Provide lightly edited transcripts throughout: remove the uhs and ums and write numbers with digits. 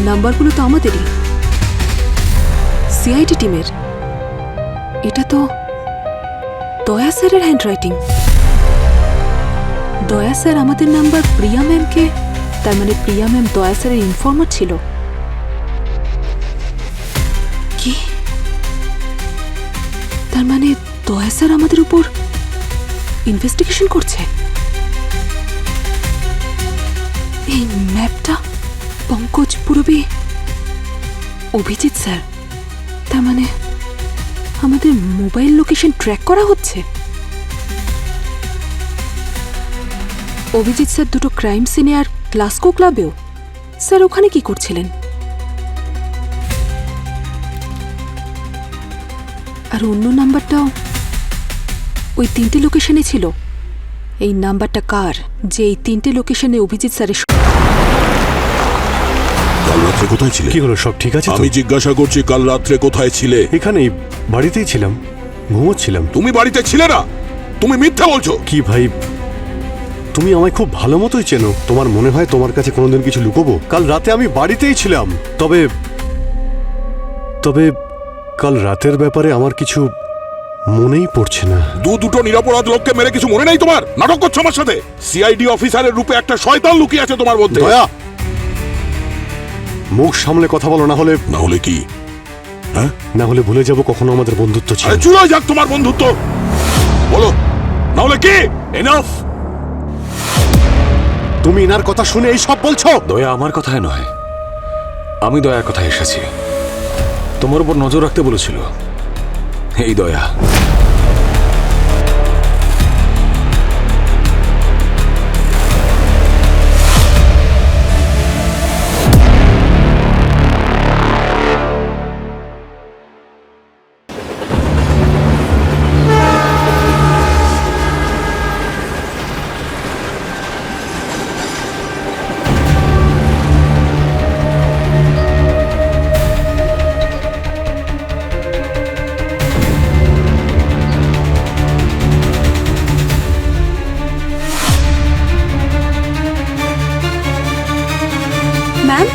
নাম্বারগুলো তো আমাদেরই, সিআইডি টিমের। এটা তো দয়া স্যারের হ্যান্ডরাইটিং। দয়া স্যার আমাদের নাম্বার প্রিয়া ম্যামকে, তার মানে প্রিয়া ম্যাম দয়া স্যারের ইনফর্মার ছিল। কি? তার মানে দয়া স্যার আমাদের উপর ইনভেস্টিগেশন করছে। এই ম্যাপটা পঙ্কজ পূরবী, অভিজিৎ স্যার, তার মানে আমাদের মোবাইল লোকেশন ট্র্যাক করা হচ্ছে। অভিজিৎ স্যার দুটো ক্রাইম সিনে আর ক্লাসকো ক্লাবেও। স্যার ওখানে কি করছিলেন? আর অন্য নাম্বারটাও ওই 3টে লোকেশনে ছিল। এই নাম্বারটা কার যে এই 3টে লোকেশনে অভিজিৎ স্যারের? কাল রাত্রে কোথায় ছিলে? কি হলো, সব ঠিক আছে? আমি জিজ্ঞাসা করছি কাল রাত্রে কোথায় ছিলে? এখানেই, বাড়িতেই ছিলাম, ঘুমোচ্ছিলাম। তুমি বাড়িতে ছিলে না, তুমি মিথ্যা বলছো। কি ভাই, তুমি আমায় খুব ভালো মতোই চেনো। তোমার মনে হয় তোমার কাছে কোনোদিন কিছু লুকোবো? কাল রাতে আমি বাড়িতেই ছিলাম। তবে তবে কাল রাতের ব্যাপারে আমার কিছু মনেই পড়ছে না। দুটো নিরপরাধ লোককে মেরে কিছু মনে নেই তোমার? নাটক করছো আমার সাথে। সিআইডি অফিসারের রূপে একটা শয়তান লুকিয়ে আছে তোমার মধ্যে। দয়া, মুখ সামলে কথা বলো, না হলে কি? হ্যাঁ, না হলে ভুলে যাবো কখনো আমাদের বন্ধুত্ব ছিল। আরে চুলোয় যাক তোমার বন্ধুত্ব, বলো না হলে কি? এনাফ। তুমি এনার কথা শুনে এই সব বলছো? দয়া আমার কথায় নয়, আমি দয়ার কথায় এসেছি। তোমার উপর নজর রাখতে বলেছিল এই দয়া। ম্যাম,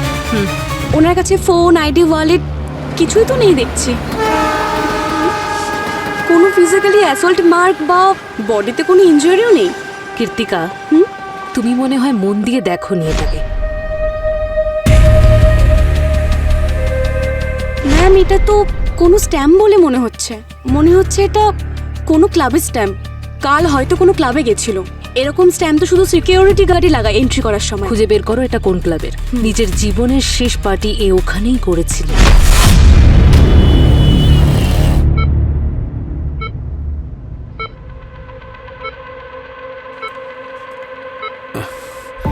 ওনার কাছে ফোন, আইডি, ওয়ালেট কিছুই তো নেই দেখছি। কোনো ফিজিক্যালি অ্যাসল্ট মার্ক বা বডিতে কোনো ইনজুরিও নেই। কীর্তিকা, তুমি মনে হয় মন দিয়ে দেখো নি এটাকে। ম্যাম, এটা তো কোনো স্ট্যাম্প বলে মনে হচ্ছে এটা কোনো ক্লাবের স্ট্যাম্প। কাল হয়তো কোনো ক্লাবে গেছিল। এরকম স্ট্যাম্প তো শুধু সিকিউরিটি গার্ডই লাগায় এন্ট্রি করার সময়। খুঁজে বের করো এটা কোন ক্লাবের। নিজের জীবনের শেষ পার্টি এ ওখানেই করেছিল।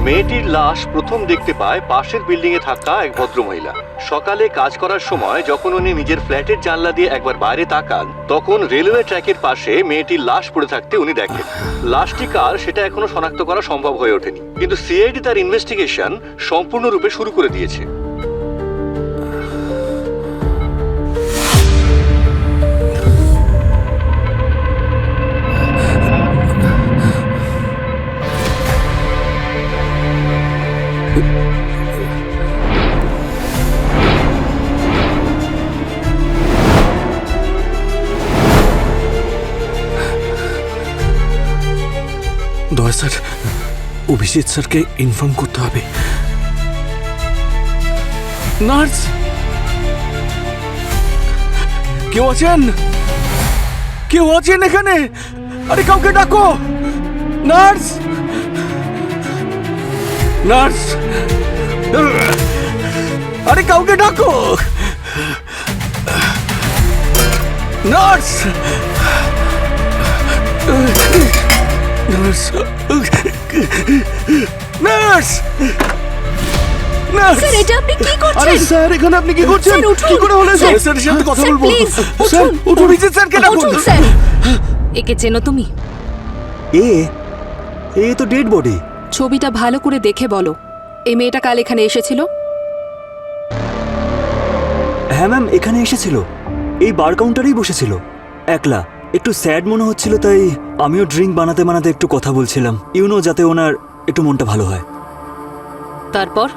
মেয়েটির লাশ প্রথম দেখতে পায় পাশের বিল্ডিং এ থাকা এক ভদ্রমহিলা। সকালে কাজ করার সময় যখন উনি নিজের ফ্ল্যাটের জানলা দিয়ে একবার বাইরে তাকান, তখন রেলওয়ে ট্র্যাকের পাশে মেয়েটির লাশ পড়ে থাকতে উনি দেখেন। লাশটি কার সেটা এখনো শনাক্ত করা সম্ভব হয়ে ওঠেনি, কিন্তু সিআইডি তার ইনভেস্টিগেশন সম্পূর্ণরূপে শুরু করে দিয়েছে। দয়া স্যার, অভিজিৎ স্যারকে ইনফর্ম করতে হবে। নার্স, কেউ আছেন? কেউ আছেন এখানে? আরে কাউকে ডাকো। নার্স, নার্স, আরে কাউকে ডাকো। Nurse, nurse, nurse, nurse. Sir, এটা আপনি কি করছেন? আরে স্যার, এখানে আপনি কি করছেন? স্যার, উঠুন। কি করে হলো? স্যার, স্যারের সাথে কথা স্যার, বলবো। প্লিজ, স্যার, উঠুন। উঠুন, অভিজিৎ স্যারকে ডাকুন। উঠুন, স্যার। একে চেনো তুমি? এ তো ডেড বডি। ছবিটা ভালো করে দেখে বলো, এই মেয়েটা কাল এখানে এসেছিল? হ্যাঁ ম্যাম, এখানে এসেছিল। এই বার কাউন্টারেই বসেছিল একলা। একটু স্যাড মনে হচ্ছিল, তাই আমিও ড্রিঙ্ক বানাতে বানাতে একটু কথা বলছিলাম, যাতে ওনার একটু মনটা ভালো হয়। তারপর?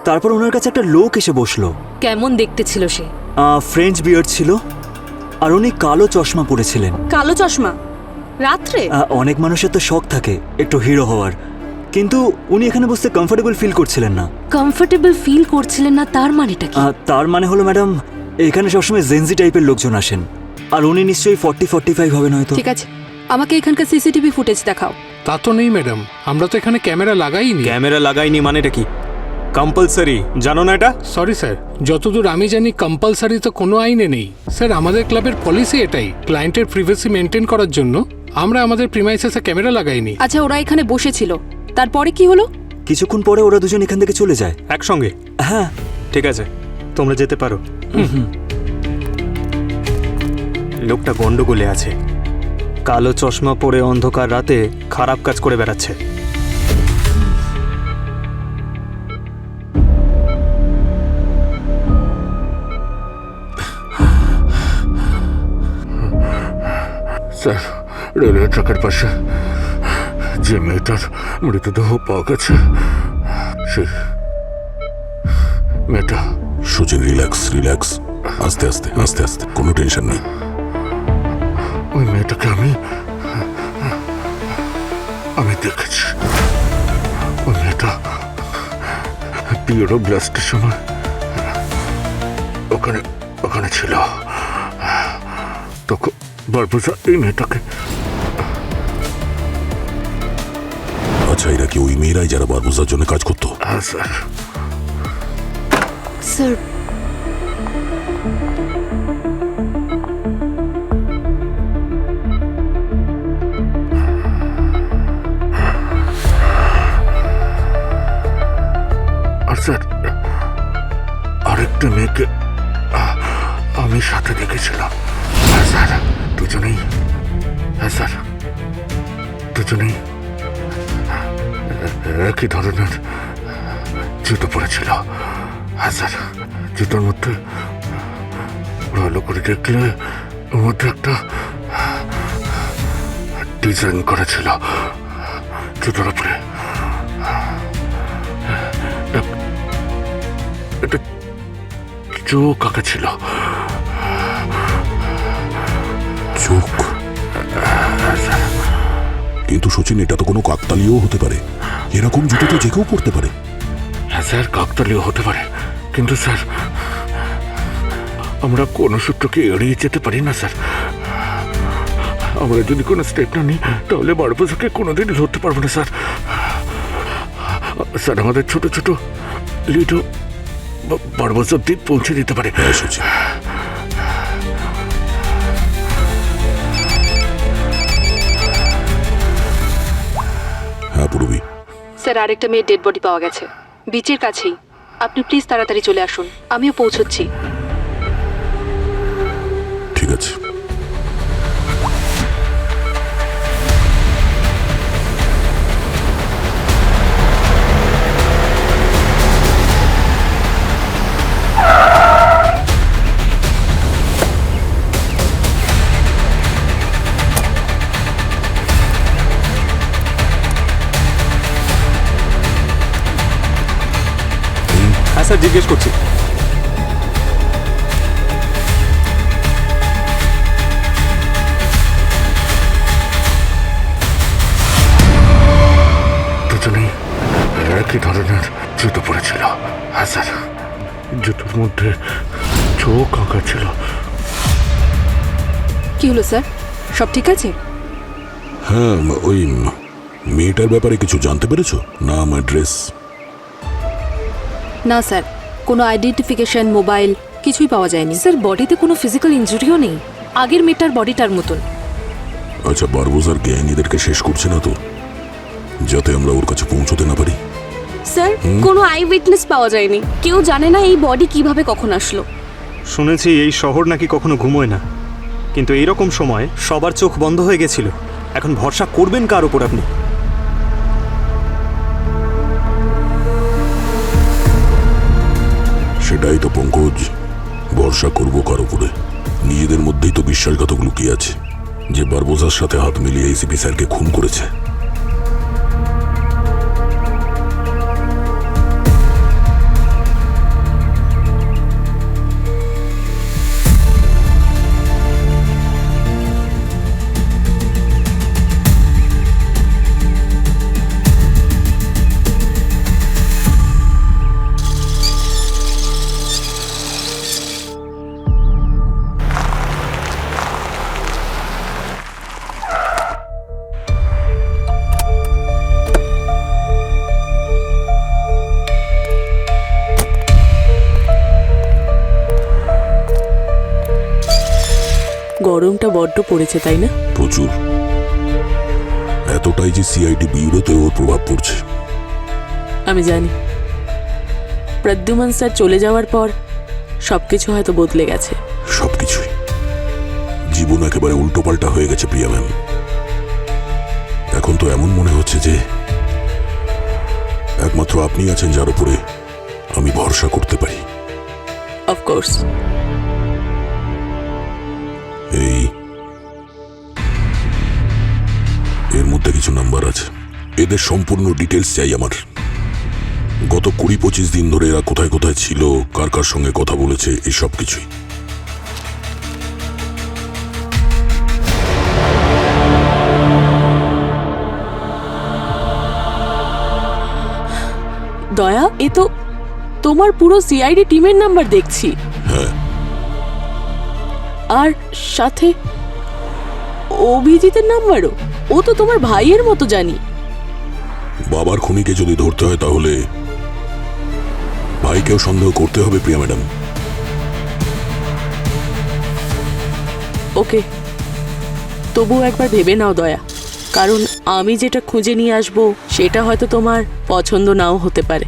তারপর ওনার কাছে একটা লোক এসে বসলো। কেমন দেখতে ছিল সে? ফ্রেঞ্চ বিয়ার্ড ছিল আর উনি কালো চশমা পরেছিলেন। কালো চশমা রাত্রে? অনেক মানুষের তো শখ থাকে একটু হিরো হওয়ার, কিন্তু উনি এখানে বসতে কমফোর্টেবল ফিল করছিলেন না। কমফোর্টেবল ফিল করছিলেন না তার মানেটা কি? তার মানে হলো ম্যাডাম, এখানে সবসময় জেনজি টাইপের লোকজন আসেন, আর উনি নিশ্চয়ই 40-45 হবেন হয়তো। ঠিক আছে, আমাকে এখানকার সিসিটিভি ফুটেজ দেখাও। তা তো নেই ম্যাডাম, আমরা তো এখানে ক্যামেরা লাগাইনি। ক্যামেরা লাগাইনি মানেটা কি? কম্পালসারি, জানো না এটা? সরি স্যার, যতদূর আমি জানি কম্পালসারি তো কোনো আইনে নেই স্যার। আমাদের ক্লাবের পলিসি এটাই, ক্লায়েন্টের প্রিভেসি মেনটেন করার জন্য আমরা আমাদের প্রিমাইসেসে ক্যামেরা লাগাইনি। আচ্ছা, ওরা এখানে বসেছিল, তারপরে কি হলো? কিছুক্ষণ পরে ওরা দুজন এখান থেকে চলে যায় একসঙ্গে? হ্যাঁ। ঠিক আছে, তোমরা যেতে পারো। লোকটা গন্ডগোলে আছে, কালো চশমা পরে অন্ধকার রাতে খারাপ কাজ করে বেড়াচ্ছে। স্যার, রেলওয়ে ট্র্যাকের পাশে যে মেয়েটার মৃতদেহ পাওয়া গেছে, সেই মেয়েটা। সুচিন, রিল্যাক্স রিল্যাক্স, আস্তে আস্তে আস্তে আস্তে, কোনো টেনশন নেই। ওই মেয়েটাকে আমি দেখেছি। ওই মেয়েটা পিওরো ব্লাস্টের সময় ওখানে ছিল। তখন বারবোজা এই মেয়েটাকে। আচ্ছা, এরা কি ওই মেয়েরাই যারা বারবোজার জন্য কাজ করতো? হ্যাঁ স্যার। স্যার, আর স্যার, আরেকটা মেয়েকে আমি সাথে দেখেছিলাম। হ্যাঁ স্যার, দুজনেই। হ্যাঁ স্যার, দুজনেই একই ধরনের জুতো পরেছিল। হ্যাঁ স্যার, জুতোর মধ্যে ভালো করে দেখলে ওর মধ্যে একটা ডিজাইন করা ছিল জুতোর উপরে। একটা চোখ আঁকা ছিল। চোখ? কিন্তু সচিন, এটা তো কোনো কাকতালীয় হতে পারে। এরকম জুতো তো যে কেউ পড়তে পারে। হ্যাঁ স্যার, কাকতালীয় হতে পারে, কিন্তু স্যার আমরা কোনো সূত্রকে এড়িয়ে যেতে পারি না স্যার। আমরা যদি কোনো স্টেপ না নিই তাহলে বারবোজাকে কোনোদিনই ধরতে পারবো না স্যার। স্যার, আমাদের ছোট ছোট লিডও বারবোজ অব্দি পৌঁছে দিতে পারে। হ্যাঁ সচিন। হ্যাঁ পূর্বী। স্যার, আরেকটা মেয়ের ডেড বডি পাওয়া গেছে বিচের কাছেই। আপনি প্লিজ তাড়াতাড়ি চলে আসুন, আমিও পৌঁছচ্ছি। ঠিক আছে। হ্যাঁ স্যার, জিজ্ঞেস করছি। দুজনেই একই ধরনের জুতো পরেছিল। হ্যাঁ স্যার, জুতোর মধ্যে চোখ আঁকা ছিল। কি হলো স্যার, সব ঠিক আছে? হ্যাঁ, ওই মেয়েটার ব্যাপারে কিছু জানতে পেরেছো? নাম, অ্যাড্রেস? না স্যার, কোনো আইডেন্টিফিকেশন, মোবাইল কিছুই পাওয়া যায়নি। স্যার বডিতে কোনো ফিজিক্যাল ইনজুরিও নেই, আগের মেয়েটার বডিটার মতন। আচ্ছা, বারবোজার গ্যাং এদেরকে শেষ করছে না তো, যাতে আমরা ওর কাছে পৌঁছতে না পারি? স্যার, কোনো আই উইটনেস পাওয়া যায়নি, কেউ জানে না এই বডি কিভাবে কখন আসলো। শুনেছি এই শহর নাকি কখনো ঘুমোয় না, কিন্তু এইরকম সময় সবার চোখ বন্ধ হয়ে গেছিল। এখন ভরসা করবেন কার উপর আপনি? সেটাই তো পঙ্কজ, ভরসা করবো কার উপরে? নিজেদের মধ্যেই তো বিশ্বাসঘাতক লুকিয়ে আছে, যে বারবোজার সাথে হাত মিলিয়ে এসিপি স্যারকে খুন করেছে। গরমটা বড্ড পড়েছে তাই না? প্রচুর, এতটাই যে সিআইডি ব্যুরোতে ওর প্রভাব পড়ছে। আমি জানি প্রদ্যুমান স্যার চলে যাওয়ার পর সবকিছু হয়তো বদলে গেছে। সবকিছুই, জীবন একেবারে উল্টোপাল্টা হয়ে গেছে প্রিয়া ম্যাম। এখন তো এমন মনে হচ্ছে যে একমাত্র আপনি আছেন যার উপরে আমি ভরসা করতে পারি। অফকোর্স। এর মধ্যে কিছু নাম্বার আছে, এদের সম্পূর্ণ ডিটেলস চাই আমার। গত 20-25 দিন ধরে এরা কোথায় কোথায় ছিল, কার কার সঙ্গে কথা বলেছে, এই সব কিছুই। দয়া, এ তো তোমার পুরো সিআইডি টিমের নাম্বার দেখছি। হ্যাঁ, আর সাথে অভিজিতের নাম্বারও। ও তো তোমার ভাইয়ের মতো জানি। বাবার খুনিকে যদি ধরতে হয় তাহলে ভাইকেও সন্দেহ করতে হবে প্রিয়া ম্যাডাম। ওকে, তবুও একবার ভেবে নাও দয়া, কারণ আমি যেটা খুঁজে নিয়ে আসবো সেটা হয়তো তোমার পছন্দ নাও হতে পারে।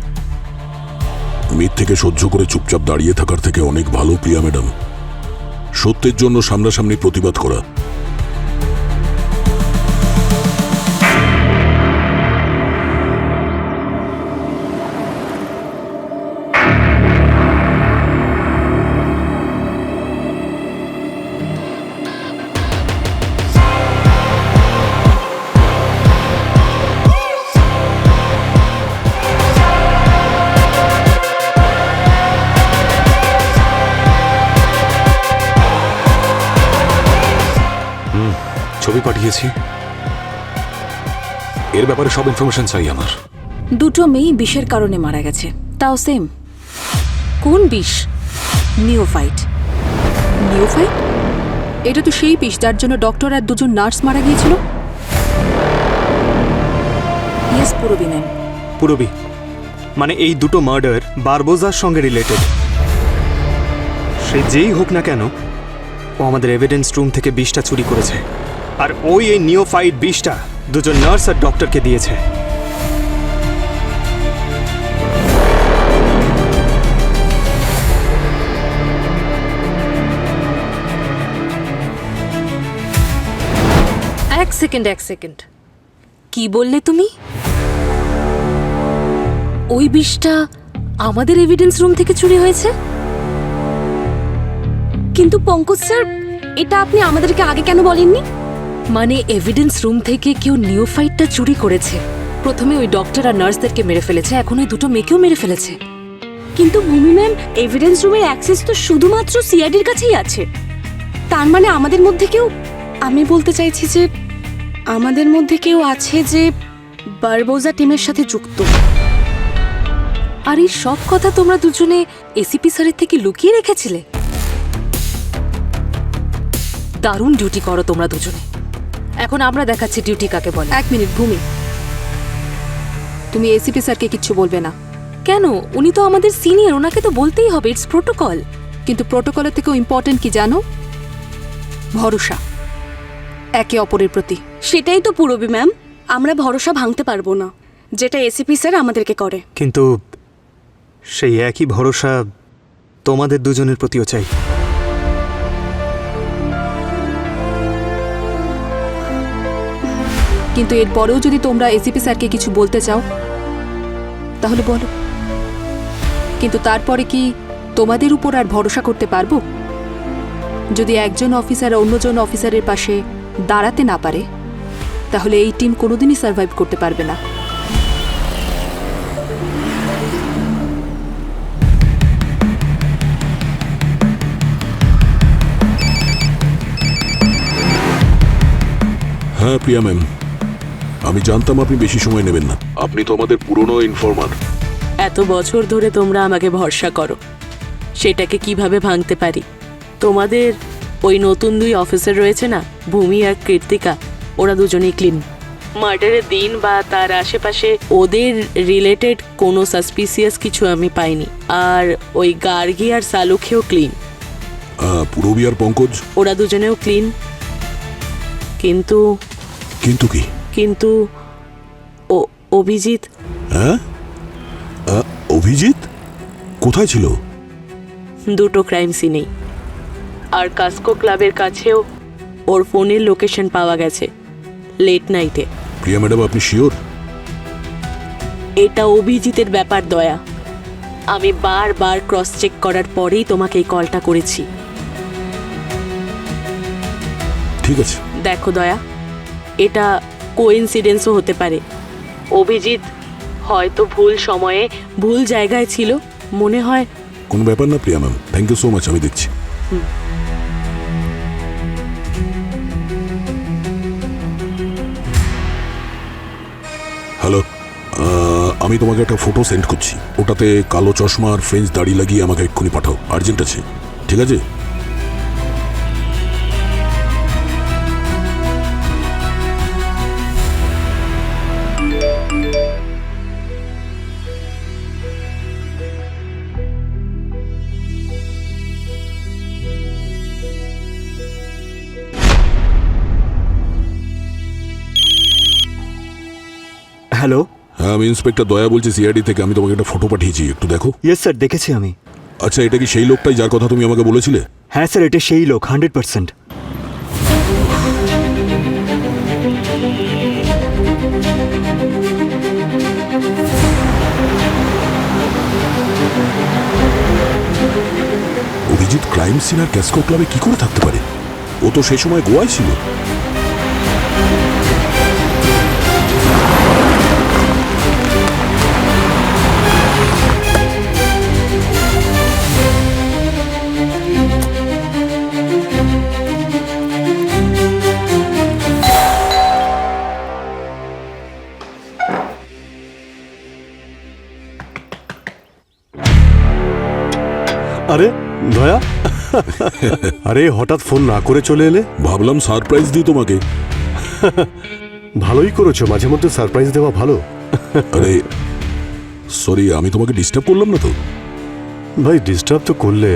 মিথ্যেকে সহ্য করে চুপচাপ দাঁড়িয়ে থাকার থেকে অনেক ভালো প্রিয়া ম্যাডাম সত্যের জন্য সামনাসামনি প্রতিবাদ করা। ছবি পাঠিয়েছি, এর ব্যাপারে সব ইনফরমেশন চাই আমার। দুটো মেয়ে বিষের কারণে মারা গেছে, তাও সেম। কোন বিষ? নিওফাইট। নিওফাইট? এটা তো সেই বিষ যার জন্য ডক্টর আর দুজন নার্স মারা গিয়েছিল। ইয়েস, পুরবি ম্যাম। পুরবি, মানে এই দুটো মার্ডার বারবোজার সঙ্গে রিলেটেড। সে যেই হোক না কেন, ও আমাদের এভিডেন্স রুম থেকে বিষটা চুরি করেছে। আর ওই এই নিওফাইট বিষটা দুজন নার্স আর ডক্টরকে দিয়েছে। এক সেকেন্ড, কি বললে তুমি? ওই বিষটা আমাদের এভিডেন্স রুম থেকে চুরি হয়েছে? কিন্তু পঙ্কজ স্যার, এটা আপনি আমাদেরকে আগে কেন বলেননি? মানে এভিডেন্স রুম থেকে কেউ নিওফাইটটা চুরি করেছে। প্রথমে ওই ডক্টর আর নার্সদেরকে মেরে ফেলেছে, এখন ওই দুটো মেয়েকেও মেরে ফেলেছে। কিন্তু ভূমি ম্যাম, এভিডেন্স রুমের অ্যাক্সেস তো শুধুমাত্র সিআইডির কাছেই আছে। তার মানে আমাদের মধ্যে কেউ, আমি বলতে চাইছি যে আমাদের মধ্যে কেউ আছে যে বারবোজা টিমের সাথে যুক্ত। আর এই সব কথা তোমরা দুজনে এসিপি স্যারের থেকে লুকিয়ে রেখেছিলে? দারুণ ডিউটি করো তোমরা দুজনে। এখন আমরা দেখাচ্ছি ডিউটি কাকে বলে। 1 মিনিট ভূমি, তুমি এসিপি স্যারকে কিচ্ছু বলবে না। কেন? উনি তো আমাদের সিনিয়র, ওনাকে তো বলতেই হবে, ইটস প্রোটোকল। কিন্তু প্রোটোকলের থেকেও ইম্পর্টেন্ট কি জানো? ভরসা একে অপরের প্রতি। সেটাই তো পুরবি ম্যাম, আমরা ভরসা ভাঙতে পারবো না, যেটা এসিপি স্যার আমাদেরকে করে। কিন্তু সেই একই ভরসা তোমাদের দুজনের প্রতিও চাই। কিন্তু এরপরেও যদি তোমরা এসিপি স্যারকে কিছু বলতে চাও তাহলে বলো, কিন্তু তারপরে কি তোমাদের উপর আর ভরসা করতে পারবো? যদি একজন অফিসার অন্যজন অফিসারের পাশে দাঁড়াতে না পারে তাহলে এই টিম কোনোদিনই সার্ভাইভ করতে পারবে না। হ্যাঁ প্রিয়া ম্যাম, আমি জানতাম আপনি বেশি সময় নেবেন না। আপনি তো আমাদের পুরনো ইনফরমার। এত বছর ধরে তোমরা আমাকে ভরসা করো, সেটাকে কিভাবে ভাঙতে পারি? তোমাদের ওই নতুন 2 অফিসার রয়েছে না, ভূমি আর কৃত্তিকা, ওরা দুজনেই ক্লিন। মার্ডারের দিন বা তার আশেপাশে ওদের রিলেটেড কোনো সাসপিসিয়াস কিছু আমি পাইনি। আর ওই গার্গী আর সালুখেও ক্লিন। পূরবী আর পঙ্কজ? ওরা দুজনেও ক্লিন, কিন্তু কিন্তু কি? কিন্তু অভিজিৎ হ্যাঁ, অভিজিৎ কোথায় ছিল? দুটো ক্রাইম সিনেই, আর কাস্কো ক্লাবের কাছেও ওর ফোনের লোকেশন পাওয়া গেছে লেট নাইটে। প্রিয়া ম্যাডাম, আপনি শিওর? এটা অভিজিতের ব্যাপার দয়া, আমি বারবার ক্রস চেক করার পরেই তোমাকে এই কলটা করেছি। ঠিক আছে। দেখো দয়া, এটা কোইন্সিডেন্সও হতে পারে। অভিজিৎ হয়তো ভুল সময়ে ভুল জায়গায় ছিল, মনে হয়। কোনো ব্যাপার না Priya ma'am, thank you so much, আমি দেখছি। হ্যালো, আমি তোমাকে একটা ফটো সেন্ড করছি, ওটাতে কালো চশমা আর ফ্রেঞ্চ দাড়ি লাগিয়ে আমাকে এক্ষুনি পাঠাও, আর্জেন্ট আছে, ঠিক আছে? হ্যালো। হ্যাঁ, আমি ইন্সপেক্টর দয়া বলছি সিআইডি থেকে। আমি তোমাকে একটা ফটো পাঠিয়েছি, একটু দেখো। ইয়েস স্যার, দেখেছি আমি। আচ্ছা, এটা কি সেই লোকটাই যার কথা তুমি আমাকে বলেছিলে? হ্যাঁ স্যার, এটা সেই লোক, 100%। অভিজিৎ ক্রাইম সিন আর ক্যাসকো ক্লাবে কি করে থাকতে পারে? ও তো সেই সময় গোয়ায় ছিল। আরে দয়া, আরে হঠাৎ ফোন না করে চলে এলে? ভাবলাম সারপ্রাইজ দিই তোমাকে। ভালোই করেছো, মাঝে মধ্যে সারপ্রাইজ দেওয়া ভালো। আরে সরি, আমি তোমাকে ডিস্টার্ব করলাম না তো? ভাই ডিস্টার্ব তো করলে,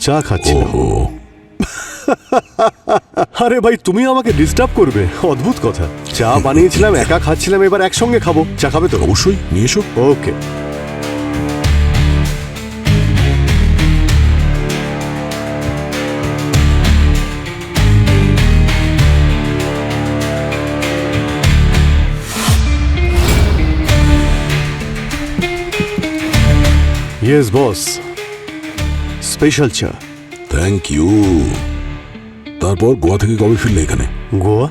চা খাচ্ছিলাম। আরে ভাই, তুমি আমাকে ডিস্টার্ব করবে? অদ্ভুত কথা। চা বানিয়েছিলাম, একা খাচ্ছিলাম, এবার একসঙ্গে খাবো। চা খাবে তো? অবশ্যই, নিয়ে এসো। ওকে। ইয়েস বস, স্পেশাল চা। Thank you. তারপর গোয়া থেকে কবে ফিরলে এখানে? গোয়া?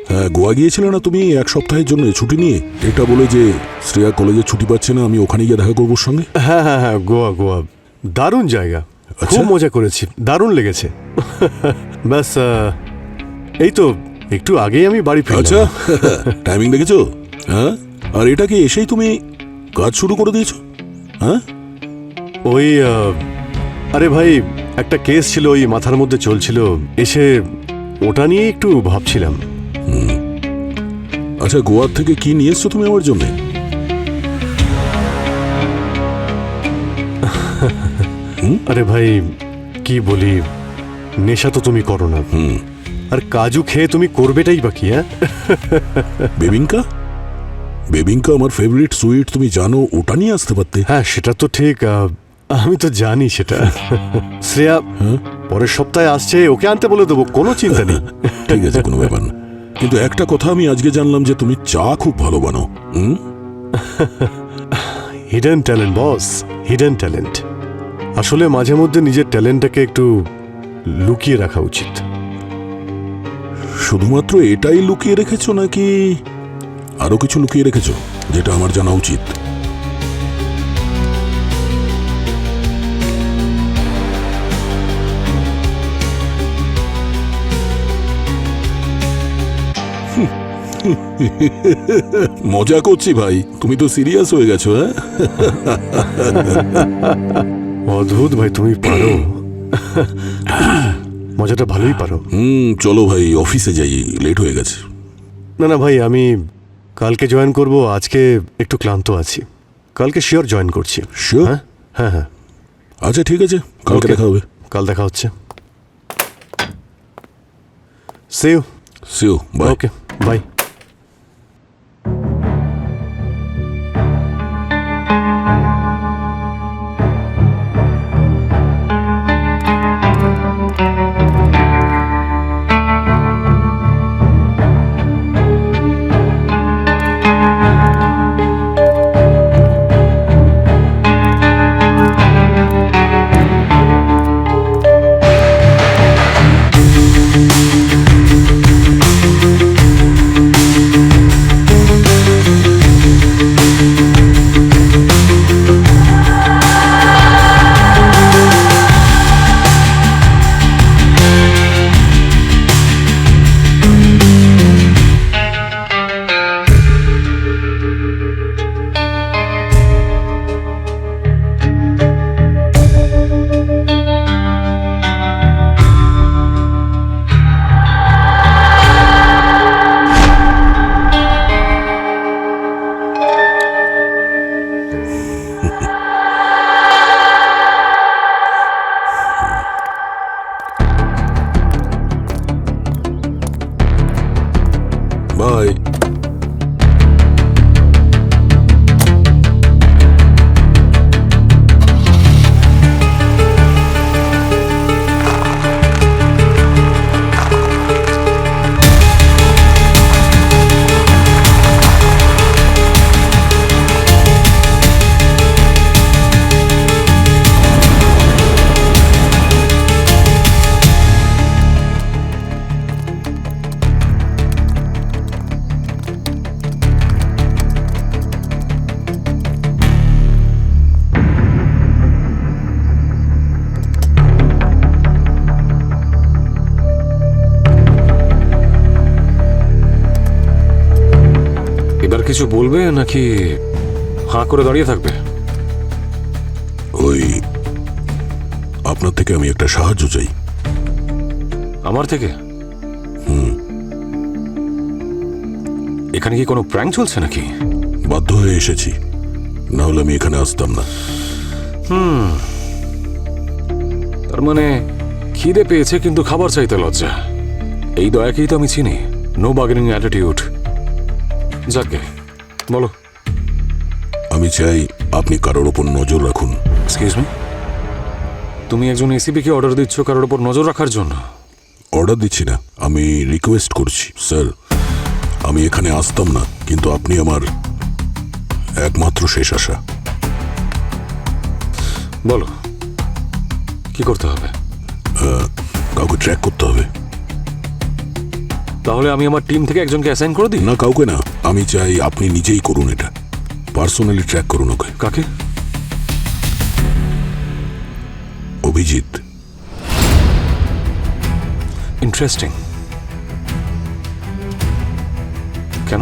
হ্যাঁ, গোয়া গিয়েছিলে না তুমি এক সপ্তাহের জন্য ছুটি নিয়ে? এটা বলে যে শ্রেয়া কলেজে ছুটি পাচ্ছে না, আমি ওখানে গিয়ে দেখা করবো ওর সঙ্গে। হ্যাঁ হ্যাঁ হ্যাঁ, গোয়া গোয়া দারুণ জায়গা, খুব মজা করেছি, দারুণ লেগেছে। ব্যাস এই তো একটু আগেই আমি বাড়ি ফিরলাম। আচ্ছা, টাইমিং দেখেছো? হ্যাঁ, আর এটা কি এসেই তুমি কাজ শুরু করে দিয়েছো? হ্যাঁ, ওই আরে ভাই, একটা কেস ছিল, ওই মাথার মধ্যে চলছিল, এসে ওটা নিয়ে একটু ভাবছিলাম। আচ্ছা, গোয়ার থেকে কি নিয়ে এসছো তুমি আমার জন্য? আরে ভাই কি বলি, নেশা তো তুমি করো না, আর কাজু খেয়ে তুমি করবেটাই বাকি। হ্যাঁ, বেবিঙ্কা? বেবিঙ্কা আমার ফেভারিট সুইট, তুমি জানো, ওটা নিয়ে আসতে পারতে। হ্যাঁ সেটা তো ঠিক, আমি তো জানি সেটা। শ্রেয়া পরের সপ্তাহে আসছে, ওকে আনতে বলে দেবো, কোনো চিন্তা নেই। ঠিক আছে, কোনো ব্যাপার না। কিন্তু একটা কথা আমি আজকে জানলাম যে তুমি চা খুব ভালো বানাও। হিডেন ট্যালেন্ট বস, হিডেন ট্যালেন্ট। আসলে মাঝে মধ্যে নিজের ট্যালেন্টটাকে একটু লুকিয়ে রাখা উচিত। শুধুমাত্র এটাই লুকিয়ে রেখেছো নাকি আরো কিছু লুকিয়ে রেখেছো যেটা আমার জানা উচিত? মজা করছি ভাই, তুমি তো সিরিয়াস হয়ে গেছো। হ্যাঁ, অদ্ভুত ভাই, তুমি পারো, মজাটা ভালোই পারো। চলো ভাই, অফিসে যাই, লেট হয়ে গেছে। না না ভাই, আমি কালকে জয়েন করব, আজকে একটু ক্লান্ত আছি, কালকে শিওর জয়েন করছি। শিওর? হ্যাঁ হ্যাঁ। আচ্ছা ঠিক আছে, কালকে দেখা হবে। কাল দেখা হচ্ছে। See you. Ciao bye. Okay bye. Bye. এবার কিছু বলবে নাকি হাঁ করে দাঁড়িয়ে থাকবে? ওই আপনার থেকে আমি একটা সাহায্য চাই। আমার থেকে? এখানে কি কোনো প্র্যাঙ্ক চলছে নাকি? বাধ্য হয়ে এসেছি, না হলে আমি এখানে আসতাম না। তার মানে খিদে পেয়েছে কিন্তু খাবার চাইতে লজ্জা। এই দয়াকেই তো আমি চিনি। No bargaining attitude. যাকে বলো। আমি চাই আপনি কারোর ওপর নজর রাখুন। এক্সকিউজ মি, তুমি একজন এসিপিকে অর্ডার দিচ্ছ কারোর ওপর নজর রাখার জন্য? অর্ডার দিচ্ছি না, আমি রিকোয়েস্ট করছি। স্যার, আমি এখানে আসতাম না, কিন্তু আপনি আমার একমাত্র শেষ আশা। বলো কি করতে হবে? কাউকে ট্র্যাক করতে হবে। তাহলে আমি আমার টিম থেকে একজনকে অ্যাসাইন করে দিই? না, কাউকে না, আমি চাই আপনি নিজেই করুন এটা। পার্সোনালি ট্র্যাক করুন ওকে। কাকে? অভিজিৎ। ইন্টারেস্টিং। কেন?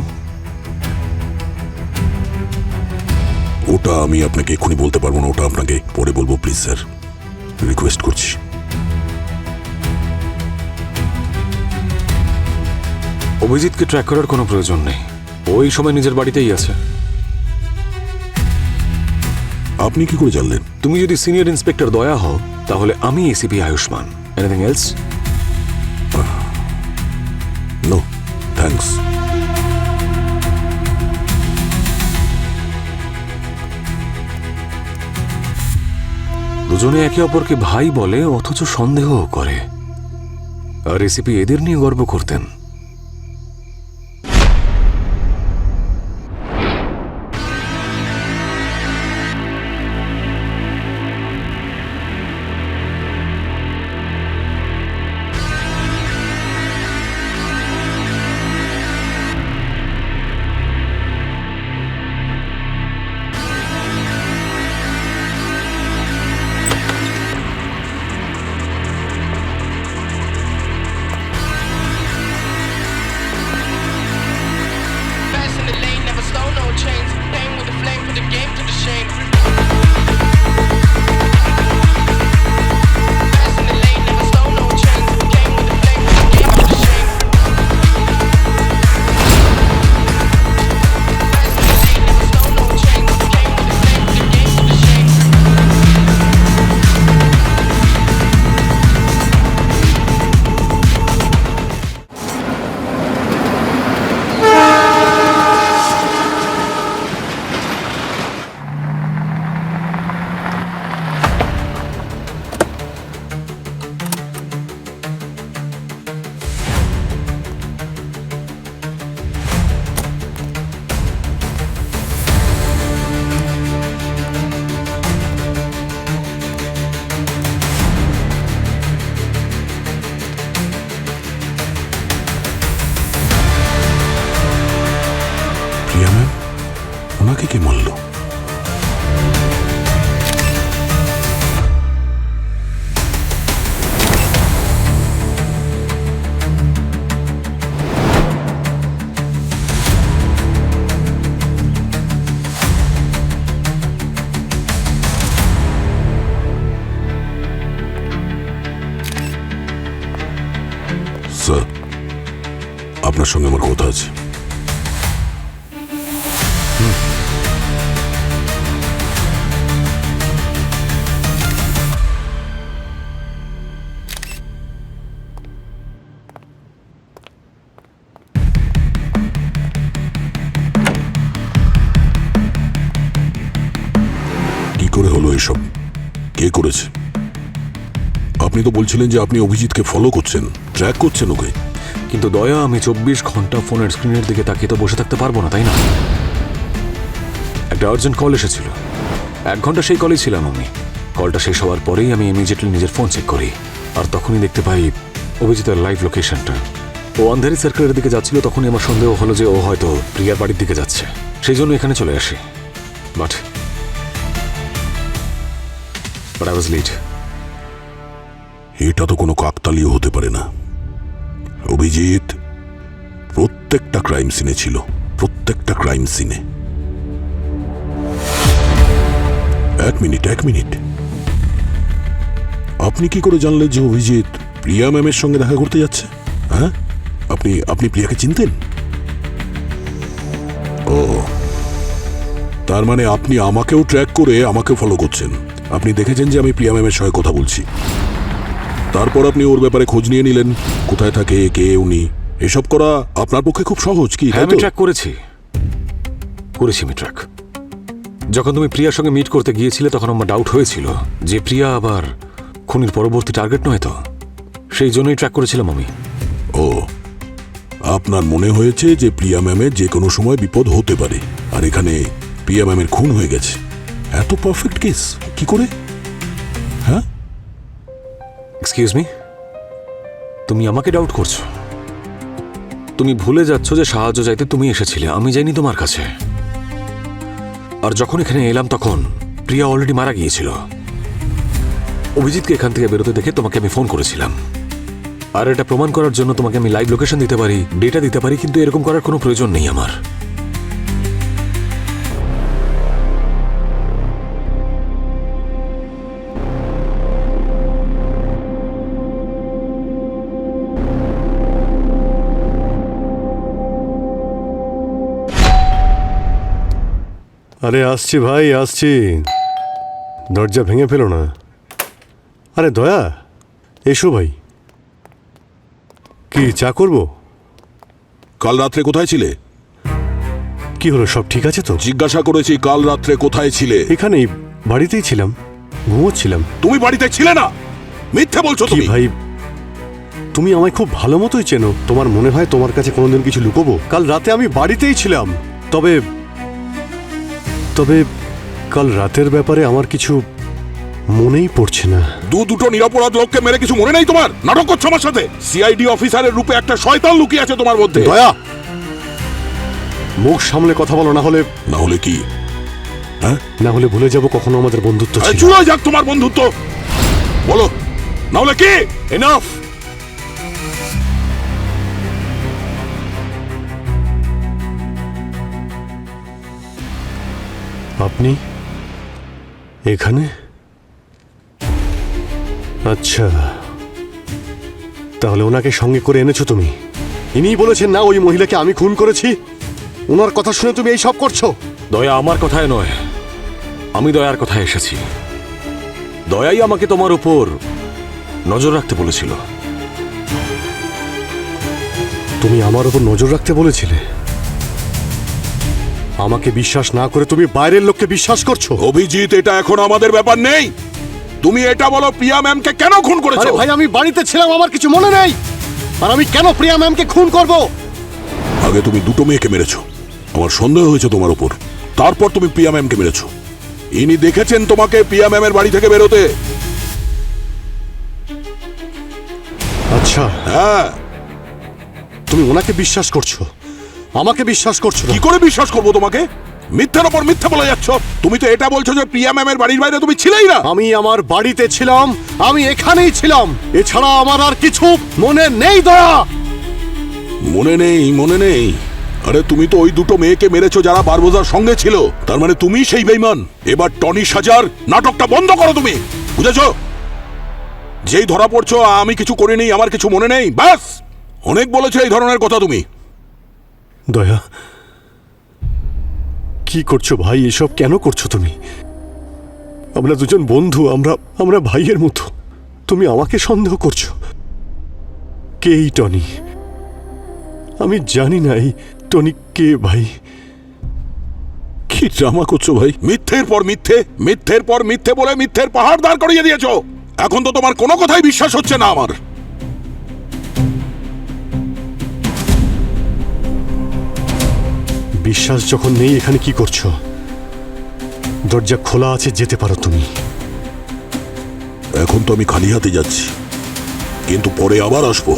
ওটা আমি আপনাকে এক্ষুনি বলতে পারবো না, ওটা আপনাকে পরে বলবো। প্লিজ স্যার, রিকোয়েস্ট করছি। অভিজিৎকে ট্র্যাক করার কোনো প্রয়োজন নেই, ওই সময় নিজের বাড়িতেই আছে। আপনি কি করে জানলেন? তুমি যদি সিনিয়র ইন্সপেক্টর দয়া হও তাহলে আমি ACP Ayushman. Anything else? No thanks. দুজনে একে অপরকে ভাই বলে অথচ সন্দেহ করে, আর এসিপি এদের নিয়ে গর্ব করতেন। মালহোত্রা, আপনার সঙ্গে আমার কথা আছে। কি করে হলো এসব? কে করেছে? আপনি তো বলছিলেন যে আপনি অভিজিৎকে ফলো করছেন, ট্র্যাক করছেন ওকে। কিন্তু দয়া, আমি 24 ঘন্টা ফোনের স্ক্রিনের দিকে তাকিয়ে তো বসে থাকতে পারবো না, তাই না? একটা আর্জেন্ট কল এসেছিল, 1 ঘন্টা সেই কলেই ছিলাম আমি। কলটা শেষ হওয়ার পরেই আমি ইমিডিয়েটলি নিজের ফোন চেক করি, আর তখনই দেখতে পাই অভিজিতের লাইভ লোকেশনটা। ও আন্ধারি সার্কেলের দিকে যাচ্ছিল, তখনই আমার সন্দেহ হলো যে ও হয়তো প্রিয়ার বাড়ির দিকে যাচ্ছে, সেই জন্য এখানে চলে আসি। But I was late. এটা তো কোনো কাকতালীয় হতে পারে না। অভিজিৎ প্রত্যেকটা ক্রাইম সিনে ছিল, প্রত্যেকটা ক্রাইম সিনে। এক মিনিট, আপনি কি করে জানলেন যে অভিজিৎ প্রিয়া ম্যামের সঙ্গে দেখা করতে যাচ্ছে? হ্যাঁ, আপনি প্রিয়াকে চিনতেন? ও, তার মানে আপনি আমাকেও ট্র্যাক করে আমাকেও ফলো করছেন। আপনি দেখেছেন যে আমি প্রিয়া ম্যামের সঙ্গে কথা বলছি, তারপর আপনি ওর ব্যাপারে খোঁজ নিয়ে নিলেন, কোথায় থাকে, কে উনি। এসব করা আপনার পক্ষে খুব সহজ কি? হ্যাঁ, আমি ট্র্যাক করেছি আমি ট্র্যাক। যখন তুমি প্রিয়ার সঙ্গে মিট করতে গিয়েছিলে তখন আমার ডাউট হয়েছিল যে প্রিয়া আবার খুনির পরবর্তী টার্গেট নয় তো, সেই জন্যই ট্র্যাক করেছিলাম আমি। ও, আপনার মনে হয়েছে যে প্রিয়া ম্যামের যে কোনো সময় বিপদ হতে পারে, আর এখানে প্রিয়া ম্যামের খুন হয়ে গেছে। এত পারফেক্ট কেস কি করে? হ্যাঁ, এক্সকিউজ মি, তুমি আমাকে ডাউট করছো? তুমি ভুলে যাচ্ছ যে সাহায্য চাইতে তুমি এসেছিলে, আমি যাইনি তোমার কাছে। আর যখন এখানে এলাম তখন প্রিয়া অলরেডি মারা গিয়েছিল। অভিজিৎকে এখান থেকে বেরোতে দেখে তোমাকে আমি ফোন করেছিলাম, আর এটা প্রমাণ করার জন্য তোমাকে আমি লাইভ লোকেশন দিতে পারি, ডেটা দিতে পারি, কিন্তু এরকম করার কোনো প্রয়োজন নেই আমার। আরে আসছি ভাই, আসছি। দরজা ভেঙে ফেলো না। আরে দয়া, এসো ভাই। কি চা করবো? কাল রাত্রে কোথায় ছিলে? কি হলো, সব ঠিক আছে তো? জিজ্ঞাসা করেছি কাল রাত্রে কোথায় ছিলে। এখানেই, বাড়িতেই ছিলাম, ঘুমোচ্ছিলাম। তুমি বাড়িতে ছিলে না, মিথ্যে বলছো কি তুমি। ভাই, তুমি আমায় খুব ভালো মতোই চেনো। তোমার মনে হয় তোমার কাছে কোনোদিন কিছু লুকোবো? কাল রাতে আমি বাড়িতেই ছিলাম। তবে কাল রাতের ব্যাপারে আমার কিছু মনেই পড়ছে না। দুটো নিরপরাধ লোককে মেরে কিছু মনে নেই তোমার? নাটক করছো আমার সাথে। সিআইডি অফিসারের রূপে একটা শয়তান লুকিয়ে আছে তোমার মধ্যে। দয়া, মুখ সামলে কথা বলো, না হলে কি? হ্যাঁ, না হলে ভুলে যাব কখনো আমাদের বন্ধুত্ব ছিল। চুলোয় যাক তোমার বন্ধুত্ব, বলো না হলে কি? এনাফ। আপনি এখানে? আচ্ছা, তাহলে ওনাকে সঙ্গে করে এনেছো তুমি? ইনিই বলেছেন না ওই মহিলাকে আমি খুন করেছি? ওনার কথা শুনে তুমি এই সব করছো? দয়া আমার কথায় নয়, আমি দয়ার কথায় এসেছি। দয়াই আমাকে তোমার উপর নজর রাখতে বলেছিল। তুমি আমার উপর নজর রাখতে বলেছিলে? আমাকে বিশ্বাস না করে তুমি বাইরের লোককে বিশ্বাস করছো? অভিজিৎ, এটা এখন আমাদের ব্যাপার নেই। তুমি এটা বলো, প্রিয়া ম্যামকে কেন খুন করেছো? আরে ভাই, আমি বাড়িতে ছিলাম, আমার কিছু মনে নেই। আর আমি কেন প্রিয়া ম্যামকে খুন করব? আগে তুমি দুটো মেয়েকে মেরেছো, আমার সন্দেহ হয়েছে তোমার উপর। তারপর তুমি প্রিয়া ম্যামকে মেরেছো। ইনি দেখেছেন তোমাকে প্রিয়া ম্যামের বাড়ি থেকে বেরোতে। আচ্ছা, হ্যাঁ। তুমি ওনাকে বিশ্বাস করছো, আমাকে বিশ্বাস করছো না? কি করে বিশ্বাস করবো তোমাকে? মিথ্যার ওপর মিথ্যা বলে যাচ্ছ। তুমি তো এটা বলছো যে প্রিয়া ম্যামের বাড়ির বাইরে তুমি ছিলেই না। আমি আমার বাড়িতে ছিলাম, আমি এখানেই ছিলাম। এছাড়া আমার আর কিছু মনে নেই। দয়া, মনে নেই? আরে তুমি তো ওই দুটো মেয়েকে মেরেছো যারা বারবোজার সঙ্গে ছিল। তার মানে তুমি সেই বেঈমান। এবার টনি সাজার নাটকটা বন্ধ করো তুমি, বুঝেছো? যেই ধরা পড়ছো আমি কিছু করিনি, আমার কিছু মনে নেই, ব্যাস অনেক বলেছো এই ধরনের কথা তুমি। দয়া, কি করছো ভাই? এসব কেন করছো তুমি? আমরা দুজন বন্ধু, আমরা ভাইয়ের মতো। তুমি আমাকে সন্দেহ করছো। কে এই টনি? আমি জানি না এই টনি কে ভাই। কি ড্রামা করছো ভাই? মিথ্যের পর মিথ্যে, মিথ্যের পর মিথ্যে বলে মিথ্যের পাহাড় দাঁড় করিয়ে দিয়েছো। এখন তো তোমার কোনো কথাই বিশ্বাস হচ্ছে না আমার। বিশ্বাস যখন নেই, এখানে কি করছো? দরজা খোলা আছে, যেতে পারো তুমি। এখন তো আমি খালি হাতে যাচ্ছি, কিন্তু পরে আবার আসবো,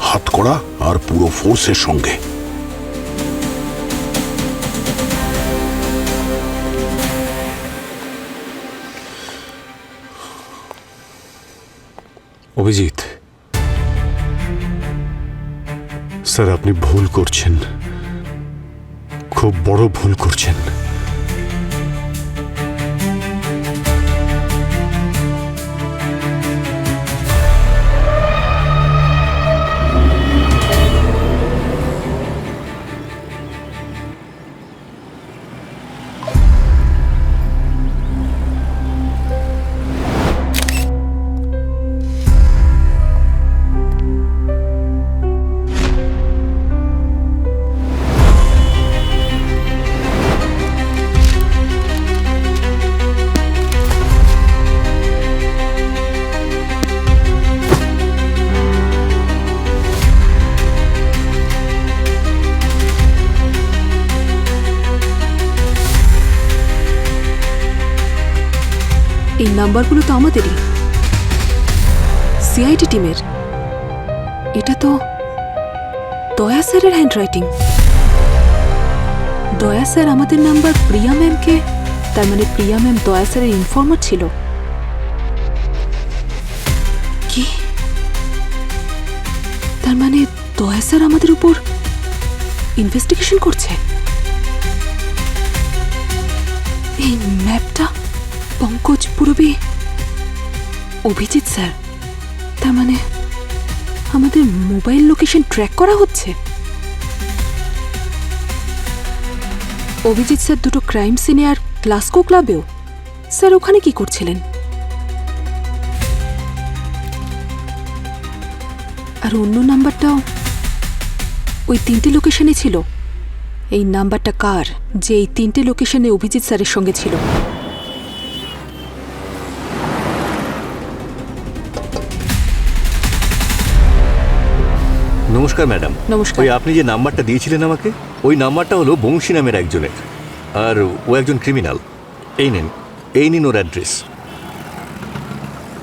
হাত করা আর পুরো ফোর্সের সঙ্গে। অভিজিৎ, স্যার আপনি ভুল করছেন, খুব বড় ভুল করছেন। এই নাম্বারগুলো তো আমাদেরই, সিআইডি টিমের। এটা তো দয়া স্যারের হ্যান্ডরাইটিং। দয়া স্যার আমাদের নাম্বার প্রিয়া ম্যামকে, তার মানে প্রিয়া ম্যাম দয়া স্যারের ইনফর্মার ছিল। কি? তার মানে দয়া স্যার আমাদের উপর ইনভেস্টিগেশন করছে। এই ম্যাপটা পঙ্কজ পুরবী, অভিজিৎ স্যার, তার মানে আমাদের মোবাইল লোকেশন ট্র্যাক করা হচ্ছে। অভিজিৎ স্যার দুটো ক্রাইম সিনে আর ক্লাসকো ক্লাবেও। স্যার ওখানে কি করছিলেন? আর অন্য নাম্বারটাও ওই 3টে লোকেশনে ছিল। এই নাম্বারটা কার যে এই 3টে লোকেশনে অভিজিৎ স্যারের সঙ্গে ছিল? নমস্কার ম্যাডাম। নমস্কার। ওই আপনি যে নাম্বারটা দিয়েছিলেন আমাকে, ওই নাম্বারটা হলো বংশী নামের একজনের, আর ও একজন ক্রিমিনাল। এই নিন ওর অ্যাড্রেস।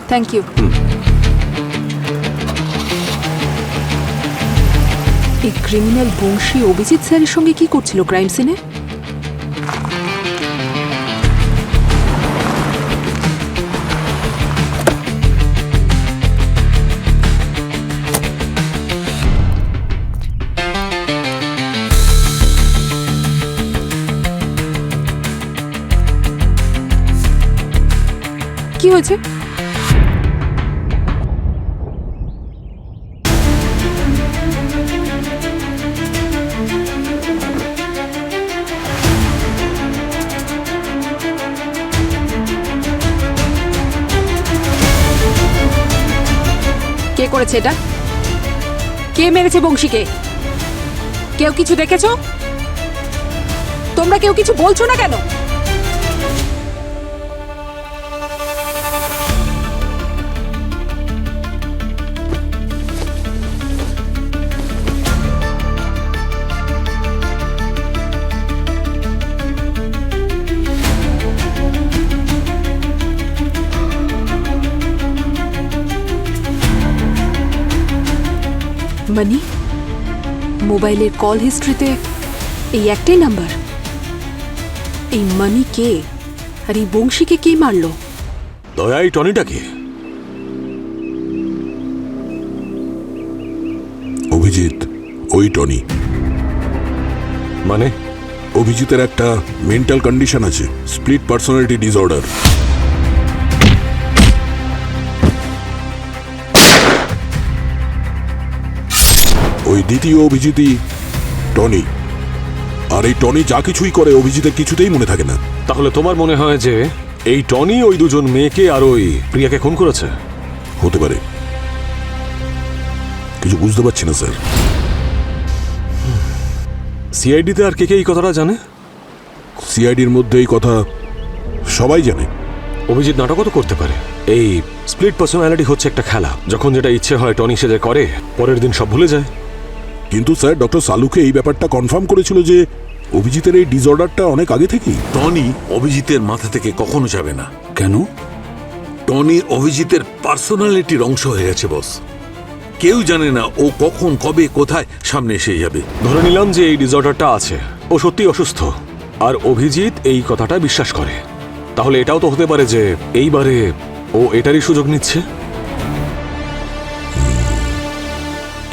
Thank you. এই ক্রিমিনাল বংশী অভিজিৎ স্যারের সঙ্গে কি করছিল ক্রাইম সিনে? কি হয়েছে? কে করেছে এটা? কে মেরেছে বংশীকে? কেউ কিছু দেখেছো? তোমরা কেউ কিছু বলছো না কেন? মানি, মোবাইলের কল হিস্ট্রিতে এই একটাই নাম্বার। এই মানি কে? আর এই বংশীকে কে মারলো? দয়া, এই টনিটা কে? অভিজিৎ, ওই টনি। মানে? অভিজিতের একটা মেন্টাল কন্ডিশন আছে, স্প্লিট পার্সোনালিটি ডিসঅর্ডার। ওই দ্বিতীয় অভিজিৎই টনি। আর এই টনি যা কিছুই করে অভিজিতের কিছুতেই মনে থাকে না। তাহলে তোমার মনে হয় যে এই টনি ওই দুজন মেয়েকে আর ওই প্রিয়াকে খুন করেছে? হতে পারে, কিছু বুঝতে পারছি না স্যার। সিআইডিতে আর কে কে এই কথাটা জানে? সিআইডির মধ্যে এই কথা সবাই জানে। অভিজিৎ নাটকও তো করতে পারে। এই স্প্লিট পার্সোনালিটি হচ্ছে একটা খেলা, যখন যেটা ইচ্ছে হয় টনি সেজে করে, পরের দিন সব ভুলে যায়। কিন্তু স্যার, ডক্টর সালুকে এই ব্যাপারটা কনফার্ম করেছিল যে অভিজিতের এই ডিসঅর্ডারটা অনেক আগে থেকেই। টনি অভিজিতের মাথা থেকে কখনো যাবে না। কেন? টনি অভিজিতের পার্সোনালিটির অংশ হয়ে গেছে বস। কেউ জানে না ও কখন, কবে, কোথায় সামনে এসে যাবে। ধরে নিলাম যে এই ডিসঅর্ডারটা আছে, ও সত্যি অসুস্থ, আর অভিজিৎ এই কথাটা বিশ্বাস করে। তাহলে এটাও তো হতে পারে যে এইবারে ও এটারই সুযোগ নিচ্ছে।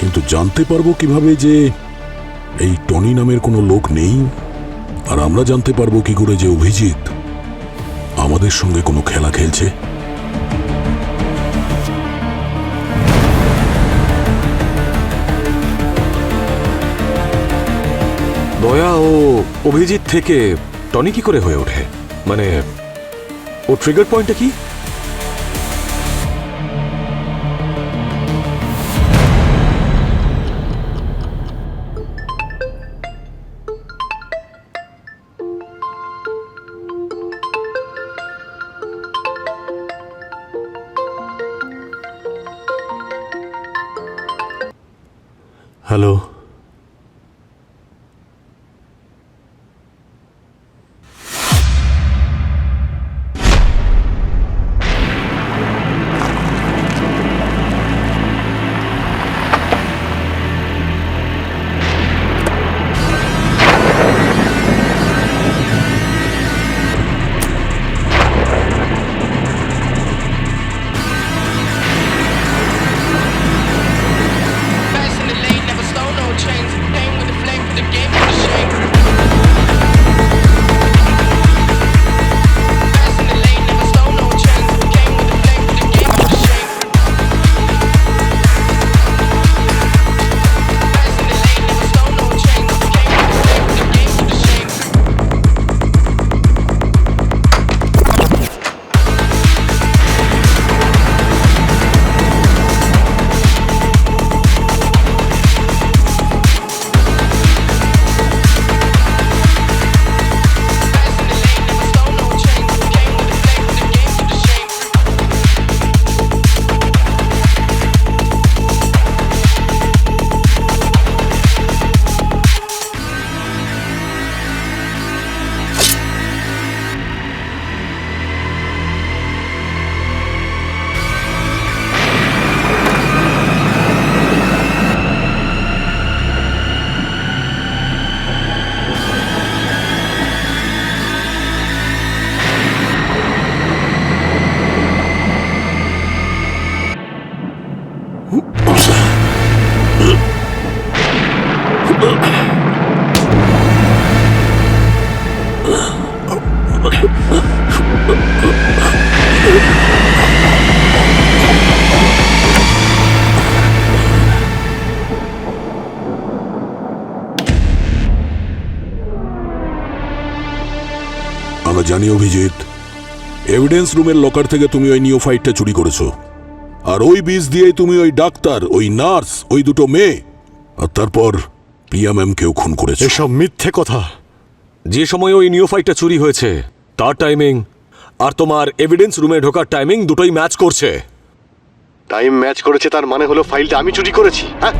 কিন্তু জানতে পারবো কিভাবে যে এই টনি নামের কোনো লোক নেই? আর আমরা জানতে পারবো কি করে যে অভিজিৎ আমাদের সঙ্গে কোনো খেলা খেলছে? দয়া ও অভিজিৎ থেকে টনি কি করে হয়ে ওঠে? মানে ও ট্রিগার পয়েন্টটা কি? হ্যালো, আমরা জানি অভিজিৎ, এভিডেন্স রুমের লকার থেকে তুমি ওই নিওফাইটটা চুরি করেছো। আর ওই বীজ দিয়েই তুমি ওই ডাক্তার, ওই নার্স, ওই দুটো মেয়ে, আর তারপর প্রিয়া ম্যামকেও খুন করেছো। এসব মিথ্যে কথা। যে সময় ওই নিওফাইটটা চুরি হয়েছে তার টাইমিং আর তোমার এভিডেন্স রুমে ঢোকার টাইমিং দুটোই ম্যাচ করছে। টাইম ম্যাচ করেছে তার মানে হলো ফাইলটা আমি চুরি করেছি? হ্যাঁ,